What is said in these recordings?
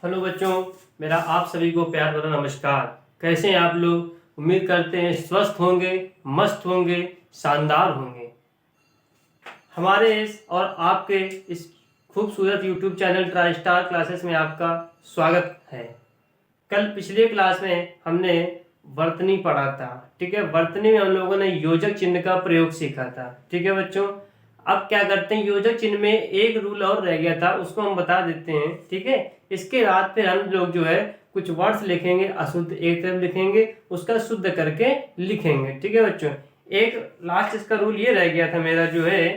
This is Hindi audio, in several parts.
हेलो बच्चों, मेरा आप सभी को प्यार भरा नमस्कार। कैसे हैं आप लोग? उम्मीद करते हैं स्वस्थ होंगे, मस्त होंगे, शानदार होंगे। हमारे इस और आपके इस खूबसूरत YouTube channel try star classes में आपका स्वागत है। कल पिछले क्लास में हमने वर्तनी पढ़ा था। ठीक है, वर्तनी में हम लोगों ने योजक चिन्ह का प्रयोग सीखा था। ठीक है बच्चों, अब क्या करते हैं, योजक चिन्ह में एक रूल और रह गया था, उसको हम बता देते हैं। ठीक है, इसके बाद फिर हम लोग जो है कुछ वर्ड्स लिखेंगे, अशुद्ध एक तरफ लिखेंगे, उसका शुद्ध करके लिखेंगे। ठीक है बच्चों, एक लास्ट इसका रूल ये रह गया था मेरा जो है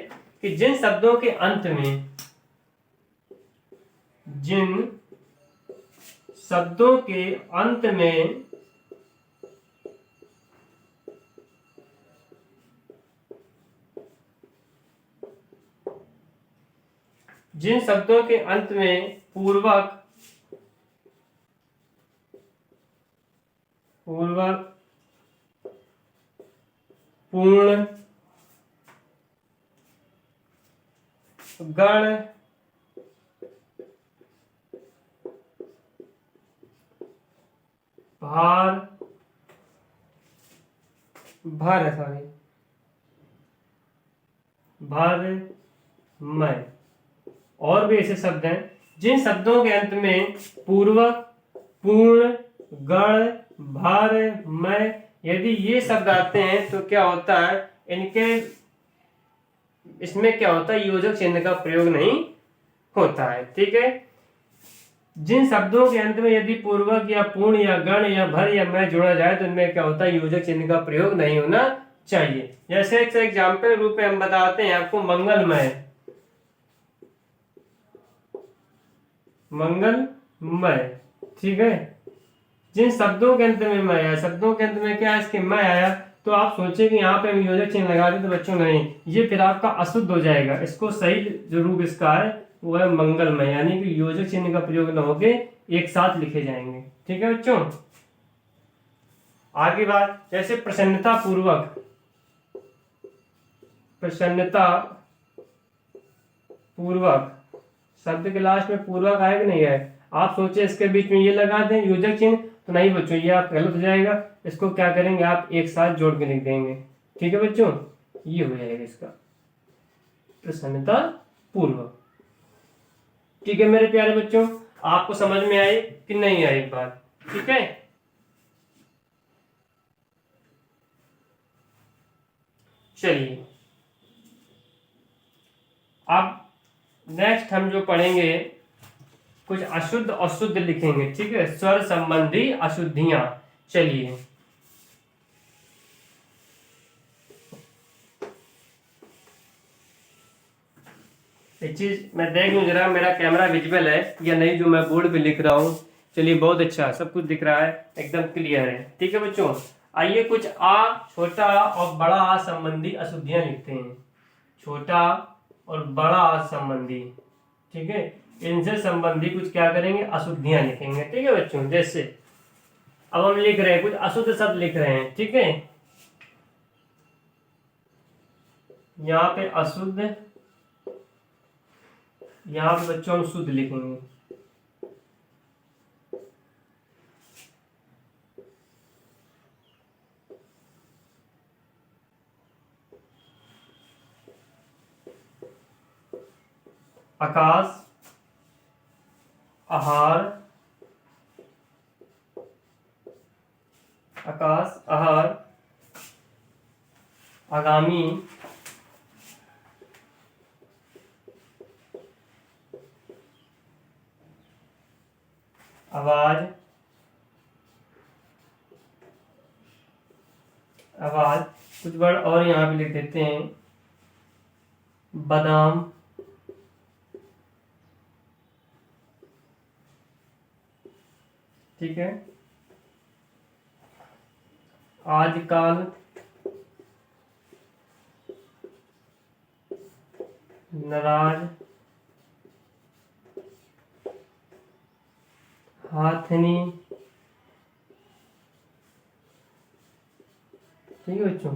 कि जिन शब्दों के अंत में जिन शब्दों के अंत में पूर्वक पूर्ण गण भार मय और भी ऐसे शब्द हैं जिन शब्दों के अंत में पूर्वक पूर्ण गण भार मय, यदि ये शब्द आते हैं तो क्या होता है, इसमें क्या होता है, योजक चिन्ह का प्रयोग नहीं होता है। ठीक है, जिन शब्दों के अंत में यदि पूर्वक या पूर्ण या गण या भर या मय जोड़ा जाए तो इनमें क्या होता है, योजक चिन्ह का प्रयोग नहीं होना चाहिए। जैसे एक एग्जाम्पल रूप में हम बताते हैं आपको, मंगलमय। ठीक है, जिन शब्दों के अंत में मय आया, शब्दों के अंत में क्या है, इसके मय आया, तो आप सोचे कि यहाँ पे हम योजक चिन्ह लगा दें, तो बच्चों नहीं, ये फिर आपका अशुद्ध हो जाएगा। इसको सही जो रूप इसका है वो है मंगलमय, यानी कि योजक चिन्ह का प्रयोग न होके एक साथ लिखे जाएंगे। ठीक है बच्चों, आगे बात, जैसे प्रसन्नता पूर्वक शब्द के लास्ट में पूर्वक आए कि नहीं आए, आप सोचे इसके बीच में ये लगा दें योजक चिन्ह, तो नहीं बच्चों, ये आप गलत हो जाएगा। इसको क्या करेंगे, आप एक साथ जोड़ के लिख देंगे। ठीक है बच्चों, ये हो जाएगा इसका प्रसन्नता पूर्वक। ठीक है मेरे प्यारे बच्चों, आपको समझ में आई कि नहीं आई बात? ठीक है, चलिए अब नेक्स्ट हम जो पढ़ेंगे कुछ अशुद्ध अशुद्ध लिखेंगे। ठीक है, स्वर संबंधी अशुद्धियां। चलिए एक चीज मैं देख लूं जरा, मेरा कैमरा विजुअल है या नहीं जो मैं बोर्ड पे लिख रहा हूं। चलिए, बहुत अच्छा, सब कुछ दिख रहा है, एकदम क्लियर है। ठीक है बच्चों, आइए कुछ छोटा और बड़ा आ संबंधी अशुद्धियां लिखते हैं। छोटा और बड़ा आ संबंधी, ठीक है, इनसे संबंधी कुछ क्या करेंगे, अशुद्धियां लिखेंगे। ठीक है बच्चों, जैसे अब हम लिख रहे हैं कुछ अशुद्ध शब्द लिख रहे हैं। ठीक है, यहाँ पे अशुद्ध, यहाँ पे बच्चों हम शुद्ध लिखेंगे। आकाश, आहार, आगामी, आवाज, कुछ वर्ड और यहाँ पे लिख देते हैं, बादाम, ठीक है, आजकल, नाराज, हाथनी। ठीक है बच्चों,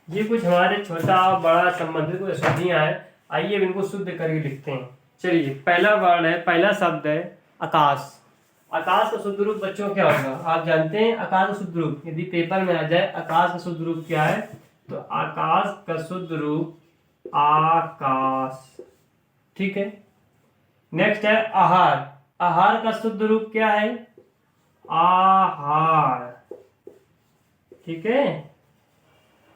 ये कुछ हमारे छोटा बड़ा संबंधित कुछ अशुद्धियां हैं। आइए इनको शुद्ध करके लिखते हैं। चलिए, पहला वर्ड है, पहला शब्द है आकाश। आकाश का शुद्ध रूप बच्चों क्या होगा? आप जानते हैं आकाश का शुद्ध रूप, यदि पेपर में आ जाए आकाश का शुद्ध रूप क्या है, तो आकाश का शुद्ध रूप आकाश। ठीक है। नेक्स्ट है आहार। आहार का शुद्ध रूप क्या है? आहार। ठीक है।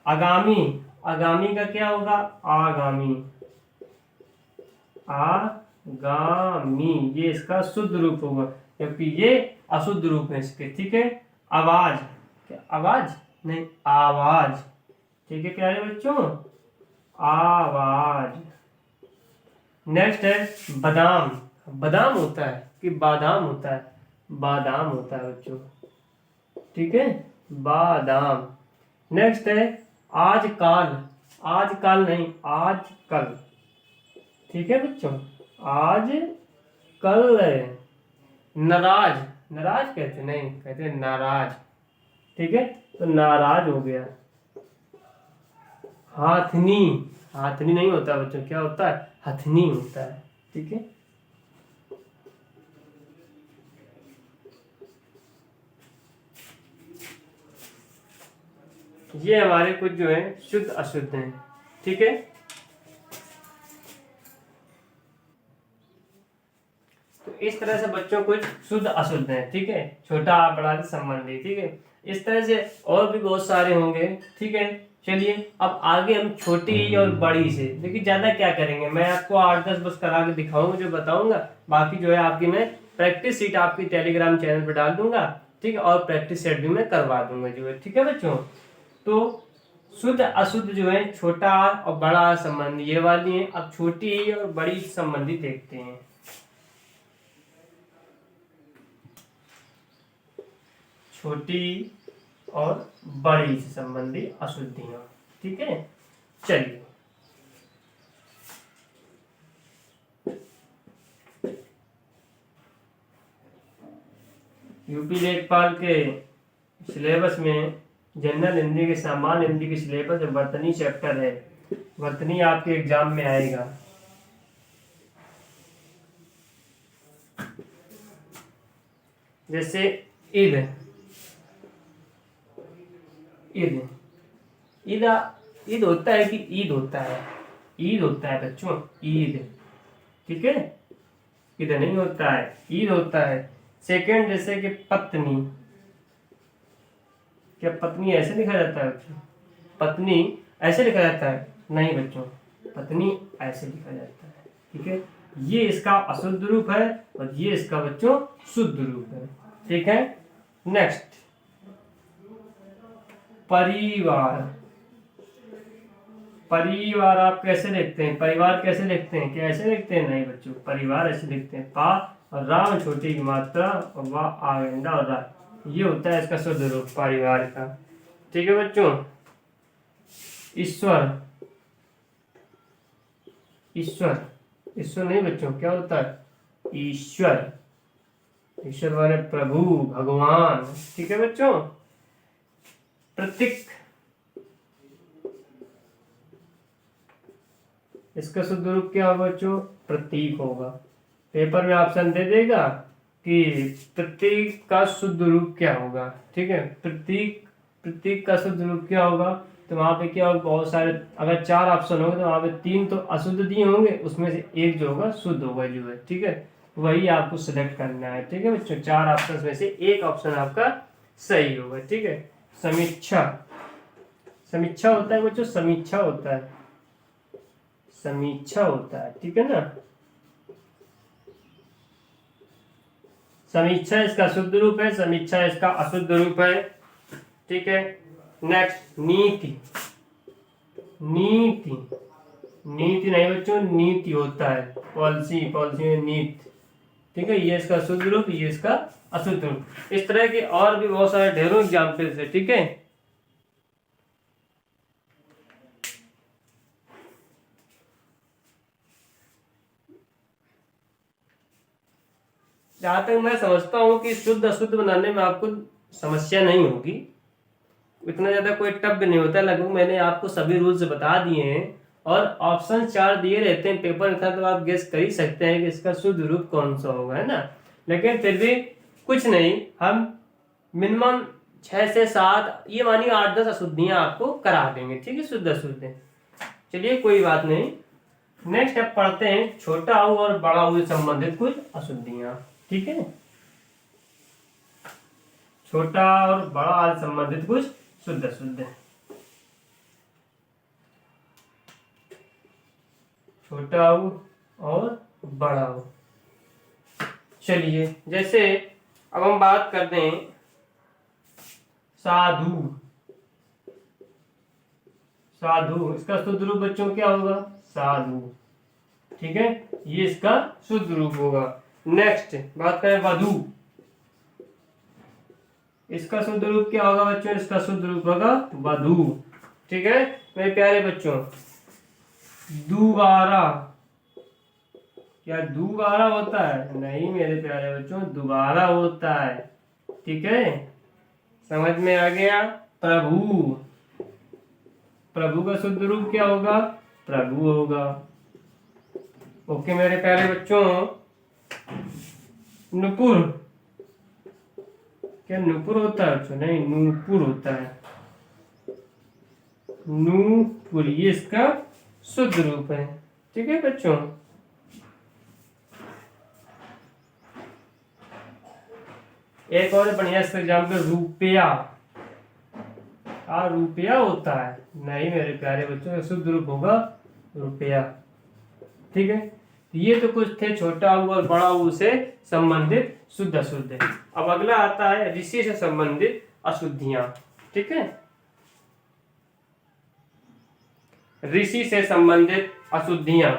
आगामी, आगामी का क्या होगा? आगामी। आगामी, ये इसका शुद्ध रूप होगा, क्योंकि ये अशुद्ध रूप है इसके। ठीक है। आवाज, क्या आवाज नहीं, आवाज। ठीक है प्यारे बच्चों, आवाज। नेक्स्ट है बादाम। बादाम होता है कि बादाम होता है? बादाम होता है बच्चों। ठीक है, बादाम। नेक्स्ट है आजकल। आजकल नहीं, आजकल। ठीक है बच्चों, आज कल। नाराज, नाराज कहते नहीं, कहते नाराज। ठीक है, तो नाराज हो गया। हाथनी, हाथनी नहीं होता बच्चों, क्या होता है? हथनी होता है। ठीक है। ये हमारे कुछ जो है शुद्ध अशुद्ध हैं। ठीक है। तो इस तरह से बच्चों कुछ शुद्ध अशुद्ध हैं। ठीक है, छोटा बड़ा से संबंधी। ठीक है, इस तरह से और भी बहुत सारे होंगे। ठीक है, चलिए अब आगे हम छोटी और बड़ी से, लेकिन ज्यादा क्या करेंगे, मैं आपको 8-10 बस करा के दिखाऊंगा, जो बताऊंगा। बाकी जो है आपकी मैं प्रैक्टिस सीट आपकी टेलीग्राम चैनल पर डाल दूंगा। ठीक है, और प्रैक्टिस सेट भी मैं करवा दूंगा जो है। ठीक है बच्चों, तो शुद्ध अशुद्ध जो है छोटा और बड़ा संबंधी ये वाली है। अब छोटी और बड़ी संबंधी देखते हैं। छोटी और बड़ी से संबंधी अशुद्धियां। ठीक है, चलिए यूपी लेखपाल के सिलेबस में जनरल हिंदी के सामान्य हिंदी के सिलेबस में वर्तनी चैप्टर है। वर्तनी आपके एग्जाम में आएगा। जैसे ईद, ईद, ईद, ईद होता है कि ईद होता है? ईद होता है बच्चों, ईद। ठीक है, ईद नहीं होता है, ईद होता है। सेकंड जैसे कि पत्नी, क्या पत्नी ऐसे लिखा जाता है बच्चों? पत्नी ऐसे लिखा जाता है? नहीं बच्चों, पत्नी ऐसे लिखा जाता है। ठीक है, ये इसका अशुद्ध रूप है और ये इसका बच्चों शुद्ध रूप है। ठीक है। नेक्स्ट परिवार। परिवार आप कैसे लिखते हैं? परिवार कैसे लिखते हैं? क्या ऐसे लिखते हैं? नहीं बच्चों, परिवार ऐसे लिखते हैं, पा और राम छोटी की मात्रा और वाह आगंडा और रा, ये होता है इसका शुद्ध रूप परिवार का। ठीक है बच्चों। ईश्वर, ईश्वर, ईश्वर नहीं बच्चों, क्या होता है? ईश्वर। ईश्वर माने प्रभु, भगवान। ठीक है बच्चों। प्रतीक, इसका शुद्ध रूप क्या होगा बच्चों? प्रतीक होगा। पेपर में ऑप्शन दे देगा कि प्रतीक का शुद्ध रूप क्या होगा। ठीक है, प्रतीक, प्रतीक का शुद्ध रूप क्या होगा? तो वहां पे क्या होगा, बहुत सारे, अगर 4 ऑप्शन होंगे तो वहां पे 3 तो अशुद्ध दिए होंगे, उसमें से एक जो होगा शुद्ध होगा जो है। ठीक है, वही आपको सिलेक्ट करना है। ठीक है बच्चों, 4 ऑप्शन में से एक ऑप्शन आपका सही होगा। ठीक है। समीक्षा, समीक्षा होता है बच्चों, समीक्षा होता है, समीक्षा होता है। ठीक है ना, समीक्षा इसका शुद्ध रूप है, समीक्षा इसका अशुद्ध रूप है। ठीक है। नेक्स्ट नीति, नीति, नीति नहीं बच्चों, नीति होता है, पॉलिसी, पॉलिसी में नीति। ठीक है, ये इसका शुद्ध रूप, ये इसका अशुद्ध रूप। इस तरह के और भी बहुत सारे ढेरों एग्जाम्पल्स है। ठीक है, जहां तक मैं समझता हूं कि शुद्ध अशुद्ध बनाने में आपको समस्या नहीं होगी, इतना ज्यादा कोई टफ भी नहीं होता। लगभग मैंने आपको सभी रूल्स बता दिए हैं और ऑप्शन 4 दिए रहते हैं पेपर में था, तो आप गेस कर ही सकते हैं कि इसका शुद्ध रूप कौन सा होगा, है ना। लेकिन फिर भी कुछ नहीं, हम मिनिमम 6 से 7, ये मानिए 8-10 अशुद्धियां आपको करा देंगे, ठीक है, शुद्ध अशुद्ध। चलिए कोई बात नहीं। नेक्स्ट अब पढ़ते हैं छोटा ऊ और बड़ा ऊ से संबंधित कुछ अशुद्धियां, ठीक है। छोटा और बड़ा से संबंधित कुछ शुद्ध अशुद्ध। छोटा ऊ और बड़ा ऊ। चलिए जैसे अब हम बात करते हैं साधु। साधु, इसका शुद्ध रूप बच्चों क्या होगा? साधु, ठीक है, ये इसका शुद्ध रूप होगा। नेक्स्ट बात करें वधु। इसका शुद्ध रूप क्या होगा बच्चों? इसका शुद्ध रूप होगा वधु, ठीक है मेरे प्यारे बच्चों। दोबारा, क्या दोबारा होता है? नहीं मेरे प्यारे बच्चों, दोबारा होता है, ठीक है, समझ में आ गया। प्रभु, प्रभु का शुद्ध रूप क्या होगा? प्रभु होगा। ओके मेरे प्यारे बच्चों। नुपुर, क्या नुपुर होता है बच्चों? नहीं, नूपुर होता है, नूपुर, ये इसका शुद्ध रूप है, ठीक है बच्चों। एक और बढ़िया इसका एग्जाम्पल रुपया। रुपया होता है? नहीं मेरे प्यारे बच्चों, शुद्ध रूप होगा रुपया, ठीक है। ये तो कुछ थे छोटा ऊ और बड़ा ऊ से संबंधित शुद्ध अशुद्ध। अब अगला आता है ऋषि से संबंधित अशुद्धियां, ठीक है। ऋषि से संबंधित अशुद्धियां।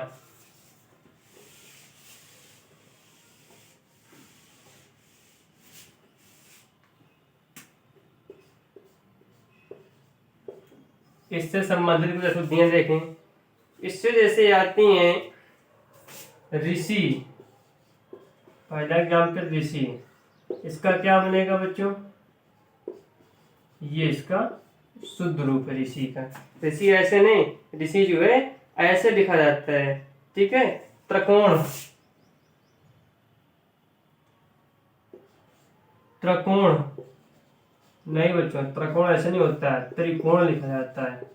इससे संबंधित कुछ अशुद्धियां देखें। इससे जैसे आती हैं ऋषि, पहला एग्जाम्पल ऋषि, इसका क्या बनेगा बच्चों? ये इसका शुद्ध रूप है ऋषि का। ऋषि ऐसे नहीं, ऋषि जो है ऐसे लिखा जाता है, ठीक है। त्रिकोण, त्रिकोण नहीं बच्चों, त्रिकोण ऐसे नहीं होता है, त्रिकोण लिखा जाता है।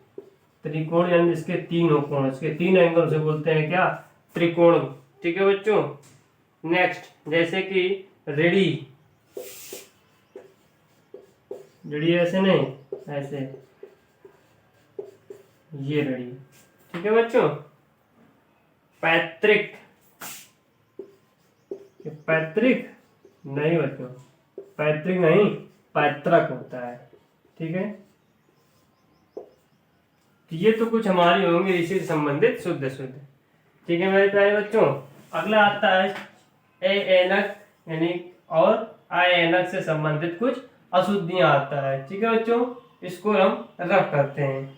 त्रिकोण यानी इसके 3 कोण, इसके 3 एंगल से बोलते हैं क्या? त्रिकोण, ठीक है बच्चों। नेक्स्ट जैसे कि ऋणी, ऋणी ऐसे नहीं, ऐसे, ये ऋणी, ठीक है बच्चों। पैतृक, पैतृक नहीं बच्चों, पैतृक नहीं, पैतृक होता है, ठीक है। तो ये तो कुछ हमारी होंगे इसी से संबंधित शुद्ध शुद्ध, ठीक है मेरे प्यारे बच्चों। अगला आता है अएनक यानी और अएनक से संबंधित कुछ अशुद्धियां आता है, ठीक है बच्चों। इसको हम रफ करते हैं।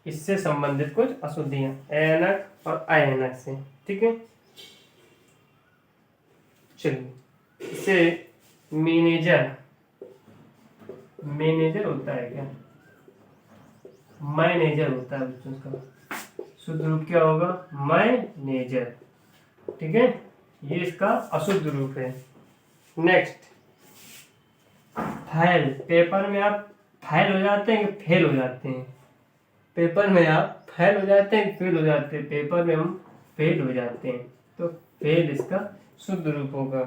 इससे संबंधित कुछ अशुद्धियां अएनक और अएनक से, ठीक है। चलिए इससे मैनेजर, मैनेजर होता है क्या? मैनेजर होता है बच्चों, उसका शुद्ध रूप क्या होगा? मैनेजर, ठीक है, ये इसका अशुद्ध रूप है। नेक्स्ट फाइल, पेपर में आप फाइल हो जाते हैं कि फेल हो जाते हैं? पेपर में आप फेल हो जाते हैं, फेल हो जाते हैं? पेपर में हम फेल हो जाते हैं, तो फेल इसका शुद्ध रूप होगा।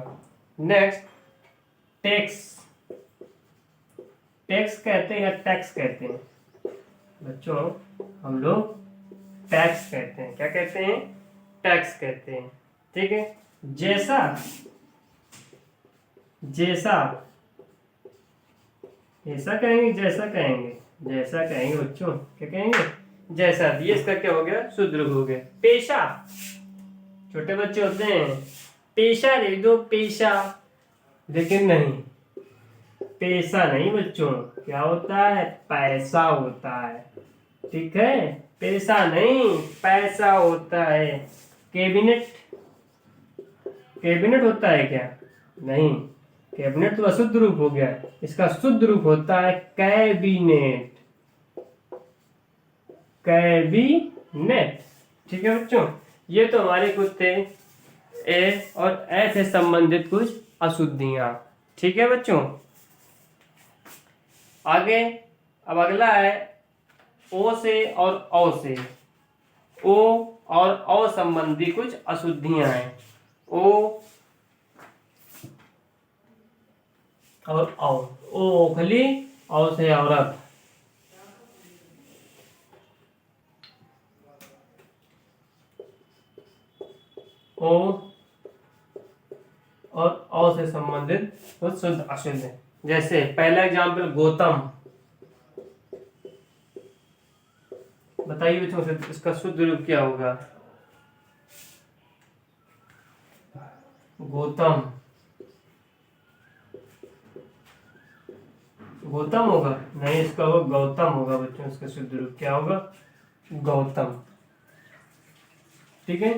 नेक्स्ट टैक्स, टैक्स कहते हैं या टैक्स कहते हैं बच्चों? हम लोग टैक्स कहते हैं। क्या कहते हैं? टैक्स कहते हैं, ठीक है। जैसा, जैसा, ऐसा कहेंगे, जैसा कहेंगे, जैसा कहेंगे बच्चों, क्या कहेंगे? जैसा। ये इसका क्या हो गया? शुद्ध रूप हो गया। पेशा, छोटे बच्चे होते हैं, पेशा लिख दो, पेशा, लेकिन नहीं, पैसा नहीं बच्चों, क्या होता है? पैसा होता है, ठीक है, पैसा नहीं पैसा होता है। कैबिनेट, कैबिनेट होता है क्या? नहीं, कैबिनेट तो अशुद्ध रूप हो गया, इसका शुद्ध रूप होता है कैबिनेट, कैबिनेट। ठीक है बच्चों, ये तो हमारे कुछ थे ए और ए से संबंधित कुछ अशुद्धियां। ठीक है बच्चों, आगे अब अगला है ओ से और औ से। ओ और औ संबंधी कुछ अशुद्धियां हैं। ओ और औ, ओ ओखली, औ से औरत। ओ और औ से संबंधित कुछ शुद्ध अशुद्ध है। जैसे पहला एग्जाम्पल गौतम, बताइए बच्चों इसका शुद्ध रूप क्या होगा? गौतम, गौतम होगा? नहीं, इसका वो गौतम होगा बच्चों। इसका शुद्ध रूप क्या होगा? गौतम। ठीक है।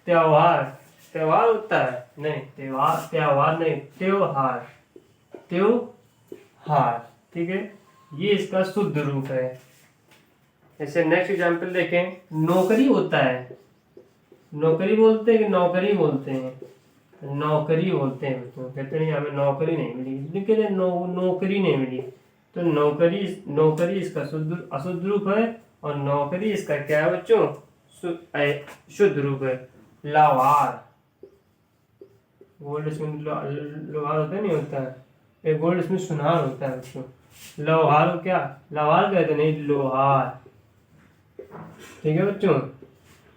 त्योहार, त्योहार होता है? नहीं, त्योहार त्योहार नहीं, त्योहार, त्योहार। ठीक है, ये इसका शुद्ध रूप है। जैसे नेक्स्ट एग्जाम्पल देखें, नौकरी होता है। नौकरी बोलते हैं कि नौकरी बोलते हैं? नौकरी बोलते हैं बच्चों। कहते हैं हमें नौकरी नहीं मिली, कहते हैं नौकरी नहीं मिली। तो नौकरी, नौकरी इसका शुद्ध अशुद्ध रूप है, और नौकरी इसका क्या है बच्चों? शुद्ध रूप है। लावार, गोल्ड स्मिथ लोहार होता नहीं होता है, एक गोल्ड स्मिथ सुनार होता है बच्चों। लोहार क्या? लावार कहते नहीं, लोहार। ठीक है बच्चों,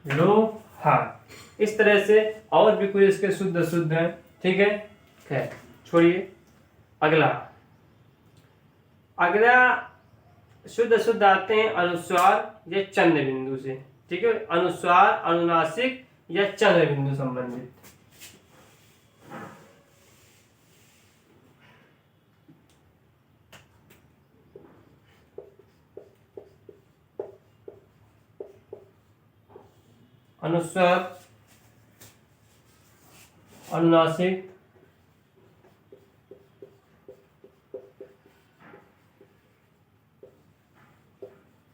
लोहार। इस तरह से और भी कुछ इसके शुद्ध अशुद्ध है। ठीक है, खैर छोड़िए। अगला, अगला शुद्ध अशुद्ध आते हैं अनुस्वार या चंद्र बिंदु से। ठीक है, अनुस्वार, अनुनासिक या चंद्र बिंदु संबंधित। अनुस्वार, अनुनासिक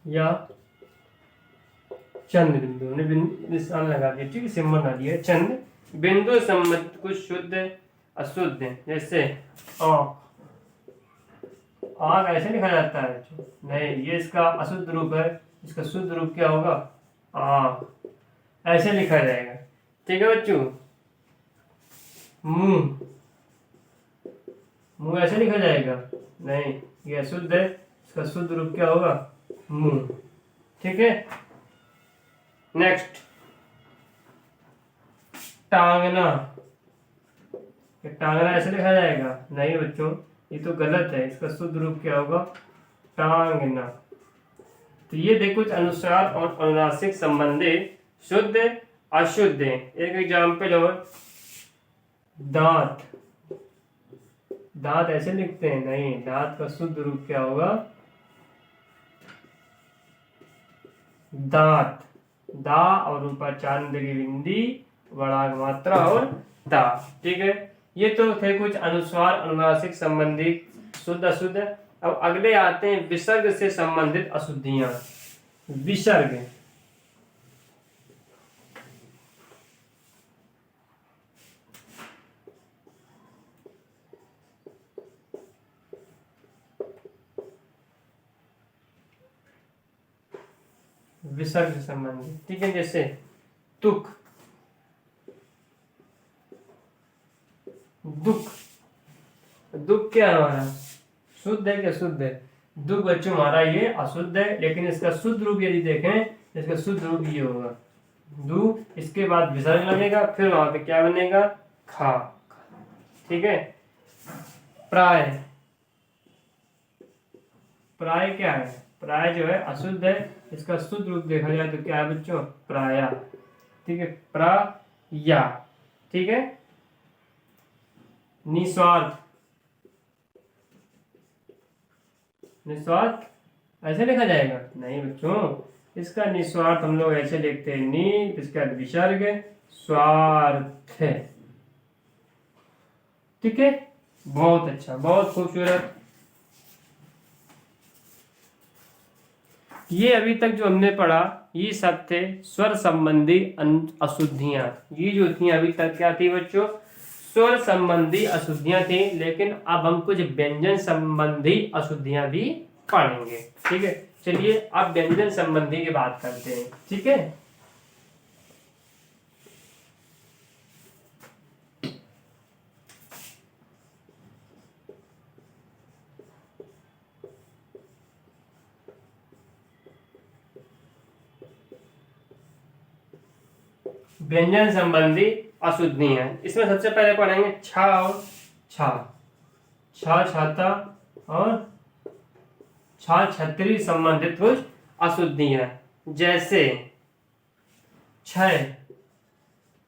या चंद्र बिंदु ने निशान लगा दिया। ठीक है, सिंबल बना दिया। चंद्र बिंदु संबंधित कुछ शुद्ध अशुद्ध है। जैसे आग ऐसे लिखा जाता है? नहीं, ये इसका अशुद्ध रूप है। इसका शुद्ध रूप क्या होगा? आग, ऐसे लिखा जाएगा। ठीक है बच्चों। मुंह, मुंह ऐसे लिखा जाएगा? नहीं, ये अशुद्ध है। इसका शुद्ध रूप क्या होगा? मुंह। ठीक है, नेक्स्ट, टांगना। टांगना ऐसे लिखा जाएगा? नहीं बच्चों, ये तो गलत है। इसका शुद्ध रूप क्या होगा? टांगना। तो ये देखो अनुस्वार और अनुनासिक संबंधित शुद्ध अशुद्ध है। एक एग्जाम्पल और, दांत। दांत ऐसे लिखते हैं? नहीं, दांत का शुद्ध रूप क्या होगा? दांत, दा और उपाचार बिंदी, बड़ा मात्रा और दा। ठीक है, ये तो थे कुछ अनुस्वार अनुनासिक संबंधित शुद्ध अशुद्ध। अब अगले आते हैं विसर्ग से संबंधित अशुद्धियां। विसर्ग, विसर्ग से संबंधित। ठीक है, जैसे तुक, दुख। दुख क्या है हमारा? शुद्ध है क्या शुद्ध है? दुख बच्चों हमारा ये अशुद्ध है, लेकिन इसका शुद्ध रूप यदि देखें, इसका शुद्ध रूप ये होगा दु, इसके बाद विसर्ग लगेगा, फिर वहां पे क्या बनेगा? खा। ठीक है, प्राय, प्राय क्या है? प्राय जो है अशुद्ध है। इसका शुद्ध रूप देखा जाए तो क्या है बच्चों? प्राया। ठीक है, प्राया। ठीक है, निस्वार्थ, निस्वार्थ ऐसे लिखा जाएगा? नहीं बच्चों, इसका निस्वार्थ हम लोग ऐसे लिखते हैं, नी, इसका विसर्ग, स्वार्थ। ठीक है, बहुत अच्छा, बहुत खूबसूरत। ये अभी तक जो हमने पढ़ा ये सब थे स्वर संबंधी अशुद्धियां। ये जो थी अभी तक क्या थी बच्चों, स्वर संबंधी अशुद्धियां थी। लेकिन अब हम कुछ व्यंजन संबंधी अशुद्धियां भी पढ़ेंगे। ठीक है, चलिए अब व्यंजन संबंधी की बात करते हैं। ठीक है, व्यंजन संबंधी अशुद्धियां, इसमें सबसे पहले पढ़ेंगे छा और छा। छा छाता और छा छतरी संबंधित कुछ अशुद्धियां, जैसे क्षय।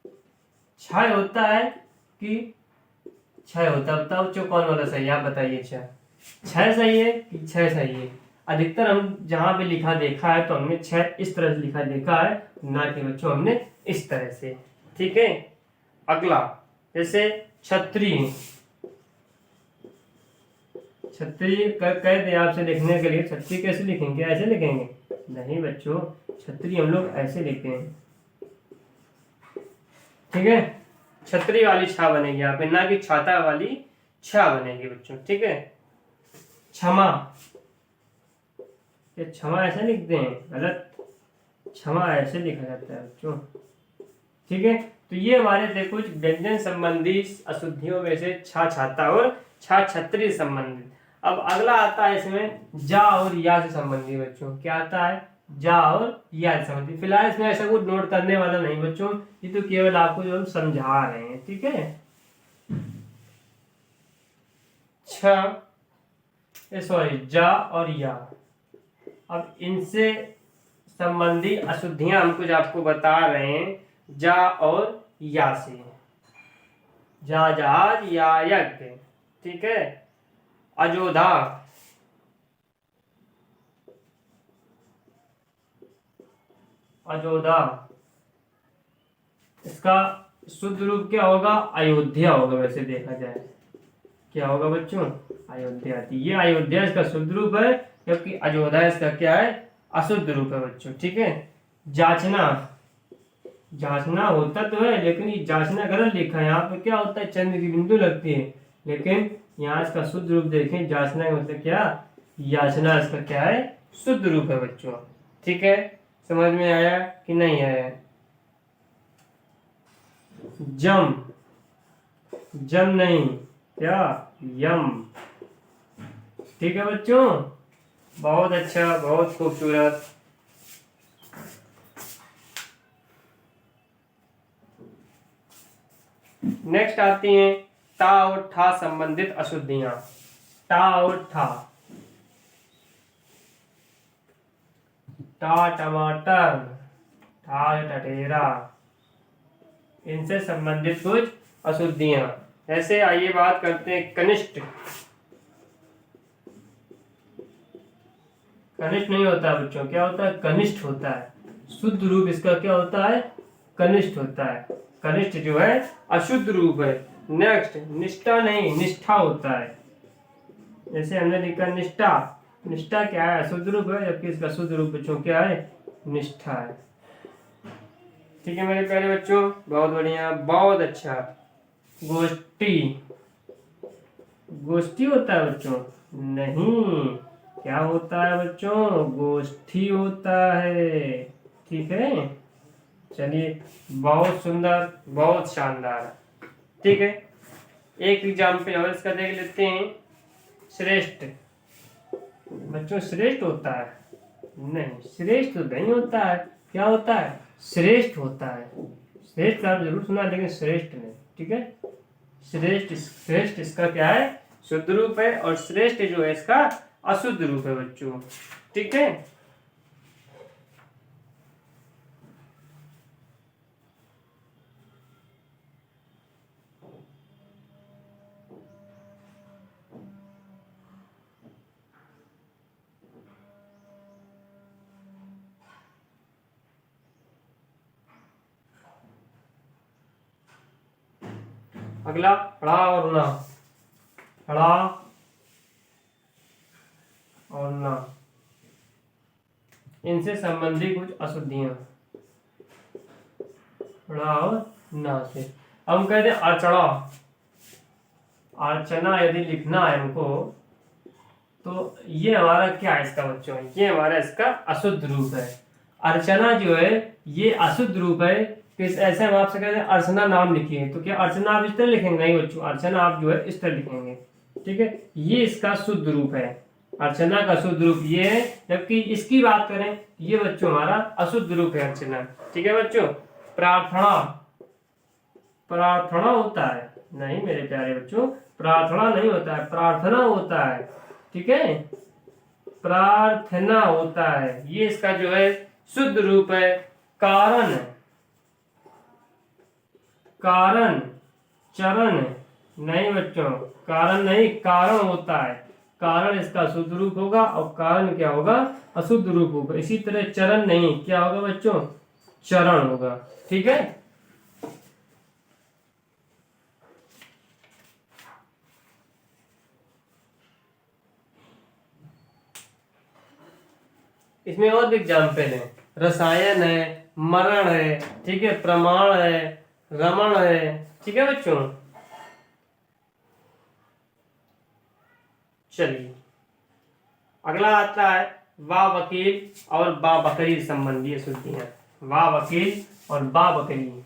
क्षय होता है कि क्षय होता है, बताओ बच्चों कौन वाला सही है, आप बताइए। अच्छा, क्षय सही है कि क्षय सही है? अधिकतर हम जहां पे लिखा देखा है तो हमने क्षय इस तरह से लिखा देखा है, ना कि बच्चों हमने इस तरह से। ठीक है, अगला जैसे छतरी। छतरी कह दे आपसे लिखने के लिए, छतरी कैसे लिखेंगे, ऐसे लिखेंगे? नहीं बच्चों, छतरी हम लोग ऐसे लिखते हैं। ठीक है, छतरी वाली छा बनेगी यहाँ पे, ना कि छाता वाली छा बनेगी बच्चों। ठीक है, क्षमा। ये क्षमा ऐसे लिखते हैं, गलत, क्षमा ऐसे लिखा जाता है बच्चों। ठीक है, तो ये हमारे थे कुछ व्यंजन संबंधी अशुद्धियों में से छा छाता और छा छतरी संबंधित। अब अगला आता है इसमें जा और या से संबंधी बच्चों। क्या आता है? जा और या से संबंधी। फिलहाल इसमें ऐसा कुछ नोट करने वाला नहीं बच्चों, ये तो केवल आपको जो हम समझा रहे हैं। ठीक है, सॉरी, जा और या। अब इनसे संबंधी अशुद्धियां हम कुछ आपको बता रहे हैं, जा और या से। जा जहाज, या यज्ञ। ठीक है, अजोधा। अजोधा, इसका शुद्ध रूप क्या होगा? अयोध्या होगा वैसे देखा जाए। क्या होगा बच्चों? अयोध्या। ये अयोध्या इसका शुद्ध रूप है, जबकि अजोधा इसका क्या है? अशुद्ध रूप है बच्चों। ठीक है, जांचना। जांचना होता तो है, लेकिन ये जांचना गलत लिखा है। यहाँ पे क्या होता है? चंद्र की बिंदु लगती है, लेकिन यहाँ इसका शुद्ध रूप देखें, जांचना का मतलब क्या? याचना इसका क्या है? शुद्ध रूप है बच्चों। ठीक है, समझ में आया कि नहीं आया? जम। जम नहीं, क्या? यम। ठीक है बच्चों, बहुत अच्छा, बहुत खूबसूरत। नेक्स्ट आती हैं टा और ठा संबंधित अशुद्धियां। टा और ठा। टा टमाटर, ठा टटेरा, इनसे संबंधित कुछ अशुद्धियां। ऐसे आइए बात करते हैं कनिष्ठ। कनिष्ठ नहीं होता बच्चों, क्या होता है? कनिष्ठ होता है। शुद्ध रूप इसका क्या होता है? कनिष्ठ होता है। कनिष्ठ जो है अशुद्ध रूप है। नेक्स्ट, निष्ठा नहीं, निष्ठा होता है। जैसे हमने लिखा निष्ठा। निष्ठा क्या है? अशुद्ध रूप है, जबकि इसका शुद्ध रूप बच्चों क्या है? निष्ठा है। ठीक है मेरे प्यारे बच्चों, बहुत बढ़िया, बहुत अच्छा। गोष्ठी। गोष्ठी होता है बच्चों? नहीं, क्या होता है बच्चों? गोष्ठी होता है। ठीक है, चलिए, बहुत सुंदर, बहुत शानदार। ठीक है, एक एग्जाम्पल और इसका देख लेते हैं। श्रेष्ठ। बच्चों श्रेष्ठ होता है? नहीं, श्रेष्ठ तो नहीं होता है। क्या होता है? श्रेष्ठ होता है। श्रेष्ठ आप जरूर सुना, लेकिन श्रेष्ठ नहीं। ठीक है, श्रेष्ठ, श्रेष्ठ इसका क्या है? शुद्ध रूप है, और श्रेष्ठ जो है इसका अशुद्ध रूप है बच्चों। ठीक है, अगला ड़ा और ना, ड़ा और ना, इनसे संबंधित कुछ अशुद्धियां, ड़ा और ना से। अब हम कहते हैं अर्चना। अर्चना यदि लिखना है हमको तो ये हमारा क्या है इसका बच्चों, ये हमारा इसका अशुद्ध रूप है। अर्चना जो है ये अशुद्ध रूप है। किस ऐसे हम आपसे कहते हैं अर्चना नाम लिखिए, तो क्या अर्चना आप इस तरह लिखेंगे? नहीं बच्चों, अर्चना आप जो है इस तरह लिखेंगे। ठीक है, ये इसका शुद्ध रूप है, अर्चना का शुद्ध रूप ये है। जबकि इसकी बात करें ये बच्चों हमारा अशुद्ध रूप है अर्चना। ठीक है बच्चों, प्रार्थना, प्रार्थना होता है, नहीं मेरे प्यारे बच्चों, प्रार्थना नहीं होता है, प्रार्थना होता है। ठीक है, प्रार्थना होता है, ये इसका जो है शुद्ध रूप है। कारण, कारण, चरण नहीं बच्चों, कारण नहीं, कारण होता है, कारण इसका शुद्ध रूप होगा और कारण क्या होगा? अशुद्ध रूप होगा। इसी तरह चरण नहीं, क्या होगा बच्चों? चरण होगा। ठीक है, इसमें और भी एग्जाम्पल है, रसायन है, मरण है, ठीक है, प्रमाण है, रमण है। ठीक है बच्चों, चलिए अगला आता है वा वकील और बा बकरी संबंधी अशुद्धियां। वा वकील और बा बकरी,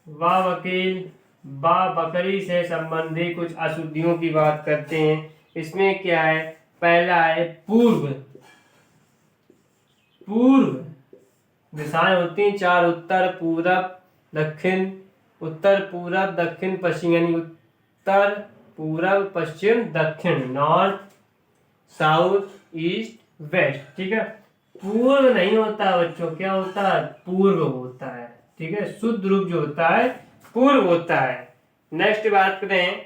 वा वकील बा बकरी से संबंधित कुछ अशुद्धियों की बात करते हैं। इसमें क्या है? पहला है पूर्व। पूर्व दिशाएं होती हैं चार, उत्तर पूरब दक्षिण, उत्तर पूरब दक्षिण पश्चिम, यानी उत्तर पूरब पश्चिम दक्षिण, नॉर्थ साउथ ईस्ट वेस्ट। ठीक है, पूर्व नहीं होता बच्चों, क्या होता है? पूर्व होता है। ठीक है, शुद्ध रूप जो होता है पूर्व होता है। नेक्स्ट बात करें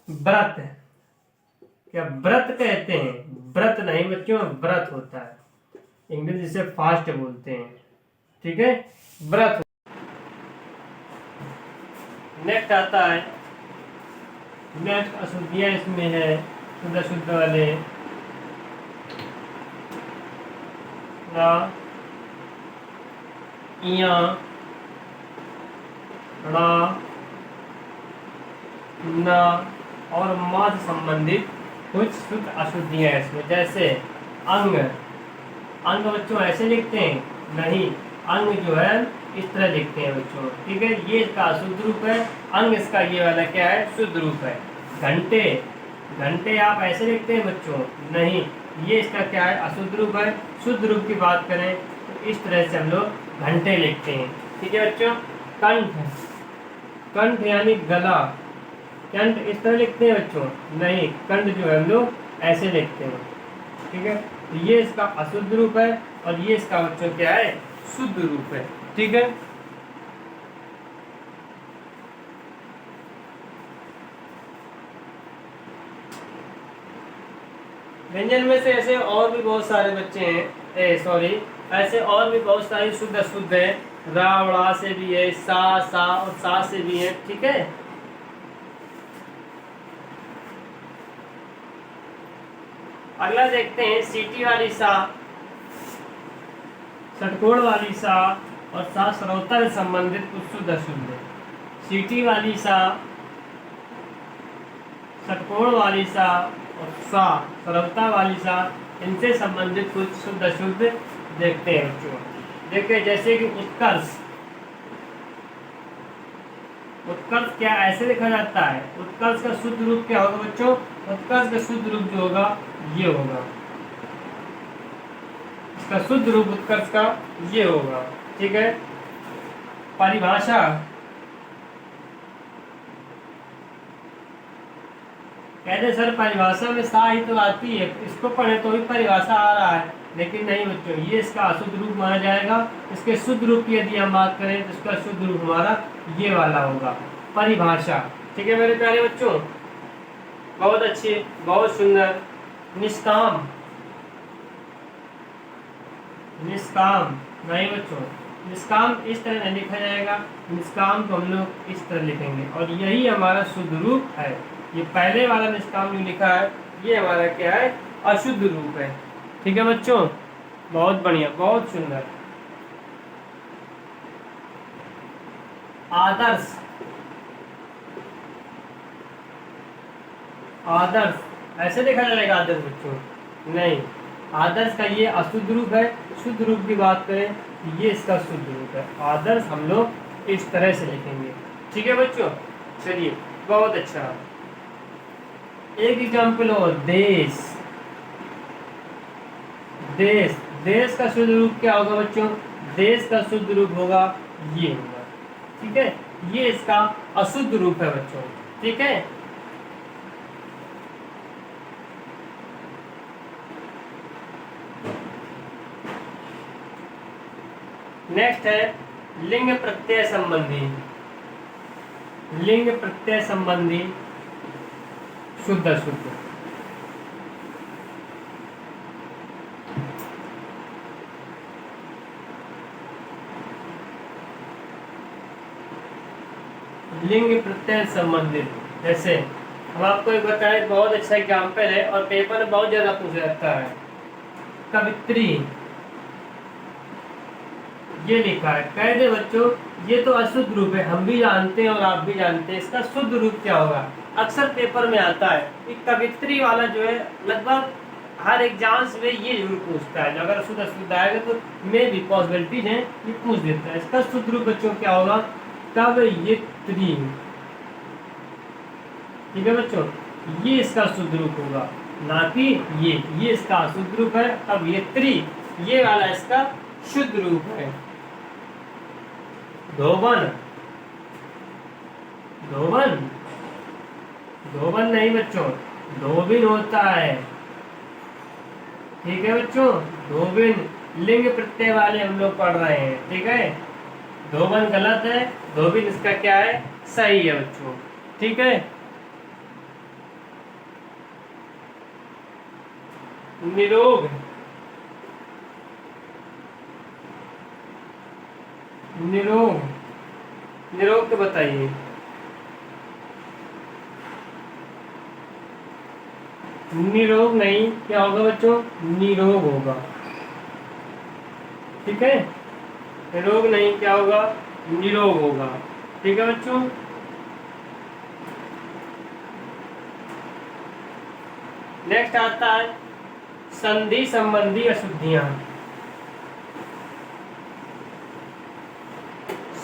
व्रत, क्या व्रत कहते हैं? व्रत नहीं बच्चों, व्रत होता है, इंग्लिश जिसे फास्ट बोलते हैं। ठीक है, व्रत। नेक्स्ट आता है, नेक्स्ट अशुद्धियां इसमें है शुद्ध शुद्ध वाले, रा, इया, रा, ना और मा से संबंधित कुछ शुद्ध अशुद्धियां हैं इसमें। जैसे अंग, अंग बच्चों ऐसे लिखते हैं? नहीं, अंग जो है इस तरह लिखते हैं बच्चों। ठीक है, ये इसका अशुद्ध रूप है, अंग इसका ये वाला क्या है? शुद्ध रूप है। घंटे, घंटे आप ऐसे लिखते हैं बच्चों? नहीं, ये इसका क्या है? अशुद्ध रूप है। शुद्ध रूप की बात करें तो इस तरह से हम लोग घंटे लिखते हैं। ठीक है बच्चों, कंठ, कंठ यानी गला, कंठ इस तरह लिखते हैं बच्चों? नहीं, कंठ जो है हम लोग ऐसे लिखते हैं। ठीक है, तो ये इसका अशुद्ध रूप है और ये इसका बच्चों क्या है? शुद्ध रूप है। ठीक है, व्यंजन में से ऐसे और भी बहुत सारे बच्चे हैं, सॉरी, ऐसे और भी बहुत सारी शुद्ध अशुद्ध है। रा से भी है, सा और सा से भी है। ठीक है, अगला देखते हैं सीटी वाली सा, षटकोण वाली सा और सा श्रोता से संबंधित कुछ शुद्ध अशुद्ध है। सीटी वाली सा, षटकोण वाली सा और सा श्रोता वाली सा, इनसे संबंधित कुछ शुद्ध अशुद्ध देखते हैं बच्चों। देखिए जैसे कि उत्कर्ष, उत्कर्ष क्या ऐसे लिखा जाता है? उत्कर्ष का शुद्ध रूप क्या होगा बच्चों? उत्कर्ष का शुद्ध रूप जो होगा ये होगा, इसका शुद्ध रूप उत्कर्ष का ये होगा। ठीक है, परिभाषा, कहते सर परिभाषा में सा ही तो आती है, इसको पढ़े तो ही परिभाषा आ रहा है, लेकिन नहीं बच्चों, ये इसका अशुद्ध रूप माना जाएगा। इसके शुद्ध रूप की यदि हम बात करें तो इसका शुद्ध रूप हमारा ये वाला होगा, परिभाषा। ठीक है मेरे प्यारे बच्चों, बहुत अच्छी, बहुत सुंदर। निष्काम, निष्काम नहीं बच्चों, निष्काम इस तरह नहीं लिखा जाएगा, निष्काम को हम लोग इस तरह लिखेंगे और यही हमारा शुद्ध रूप है। ये पहले वाला निष्काम जो लिखा है ये हमारा क्या है, अशुद्ध रूप है। ठीक है बच्चों, बहुत बढ़िया, बहुत सुंदर। आदर्श, आदर्श ऐसे लिखा जाएगा आदर्श बच्चों? नहीं, आदर्श का ये अशुद्ध रूप है। शुद्ध रूप की बात करें ये इसका शुद्ध रूप है। आदर्श हम लोग इस तरह से लिखेंगे। ठीक है बच्चों, चलिए बहुत अच्छा। एक एग्जाम्पल हो, देश। देश, देश का शुद्ध रूप क्या होगा बच्चों? देश का शुद्ध रूप होगा ये होगा। ठीक है, ये इसका अशुद्ध रूप है बच्चों। ठीक है, नेक्स्ट है लिंग प्रत्यय संबंधी। लिंग प्रत्यय संबंधी शुद्ध अशुद्ध। लिंग प्रत्यय संबंधित, जैसे हम आपको एक बताएं, बहुत अच्छा एग्जाम्पल है और पेपर में बहुत ज्यादा पूछा जाता है। कवित्री, ये लिखा है, कह दे बच्चों ये तो अशुद्ध रूप है, हम भी जानते हैं और आप भी जानते हैं। इसका शुद्ध रूप क्या होगा? अक्सर पेपर में आता है कि कवित्री वाला जो है लगभग हर एग्जाम्स में ये जरूर पूछता है। अगर शुद्ध अशुद्ध आएगा तो मे भी पॉसिबिलिटीज हैं ये पूछ देता है। इसका शुद्ध रूप बच्चों क्या होगा? कवयित्री। ठीक है बच्चों, ये इसका शुद्ध रूप होगा, ना कि ये इसका अशुद्ध रूप है। कवयित्री ये वाला इसका शुद्ध रूप है। धोबन, धोबन, धोबन नहीं बच्चों, धोबिन होता है। ठीक है बच्चों, धोबिन लिंग प्रत्यय वाले हम लोग पढ़ रहे हैं। ठीक है, धोबन गलत है, धोबिन इसका क्या है, सही है बच्चों। ठीक है, निरोग, निरोग, निरोग तो बताइए। निरोग नहीं, क्या होगा बच्चों? निरोग होगा। ठीक है, रोग नहीं, क्या होगा? निरोग होगा। ठीक है बच्चों, नेक्स्ट आता है संधि संबंधी अशुद्धियां।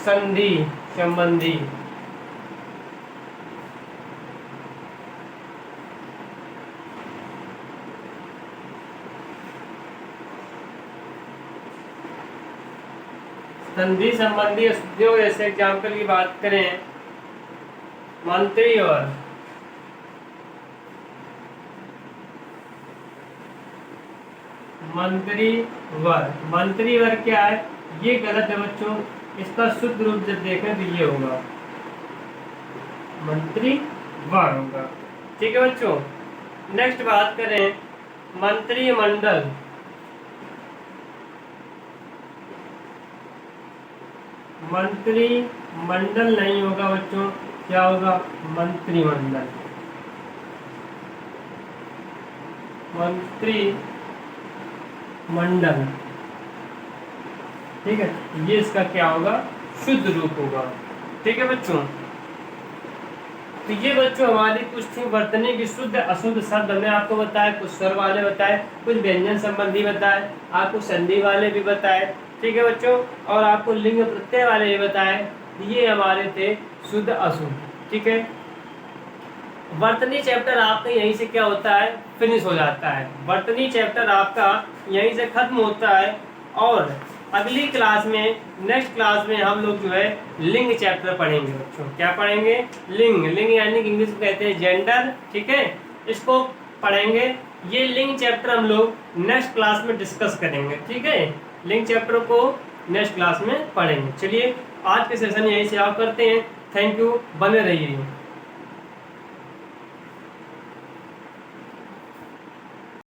संधि संबंधी, संधि संबंधी अशुद्धियों, जैसे एग्जाम्पल की बात करें, मंत्री और मंत्री वर। मंत्री वर क्या है? ये गलत है बच्चों, इसका शुद्ध रूप जब देखें तो ये होगा मंत्री वर होगा। ठीक है बच्चों, नेक्स्ट बात करें मंत्री मंडल। मंत्री मंडल नहीं होगा बच्चों, क्या होगा? मंत्रिमंडल। मंत्री मंडल। ठीक है, ये इसका क्या होगा? शुद्ध रूप होगा। ठीक है बच्चों, तो ये बच्चों हमारी कुछ थी वर्तनी की शुद्ध अशुद्ध शब्द हमने आपको बताया, कुछ स्वर वाले बताए, कुछ व्यंजन संबंधी बताए, आपको संधि वाले भी बताए। ठीक है बच्चों, और आपको लिंग प्रत्यय वाले भी बताए। ये हमारे थे शुद्ध अशुद्ध। ठीक है, वर्तनी चैप्टर आपका यहीं से क्या होता है? फिनिश हो जाता है। वर्तनी चैप्टर आपका यहीं से खत्म होता है और अगली क्लास में, नेक्स्ट क्लास में हम लोग जो है लिंग चैप्टर पढ़ेंगे बच्चों। क्या पढ़ेंगे? लिंग। लिंग यानी कि इंग्लिश में कहते हैं जेंडर। ठीक है, इसको पढ़ेंगे। ये लिंग चैप्टर हम लोग नेक्स्ट क्लास में डिस्कस करेंगे। ठीक है, लिंग चैप्टर को नेक्स्ट क्लास में पढ़ेंगे। चलिए आज के सेशन यहीं से ऑफ करते हैं। थैंक यू, बने रहिए।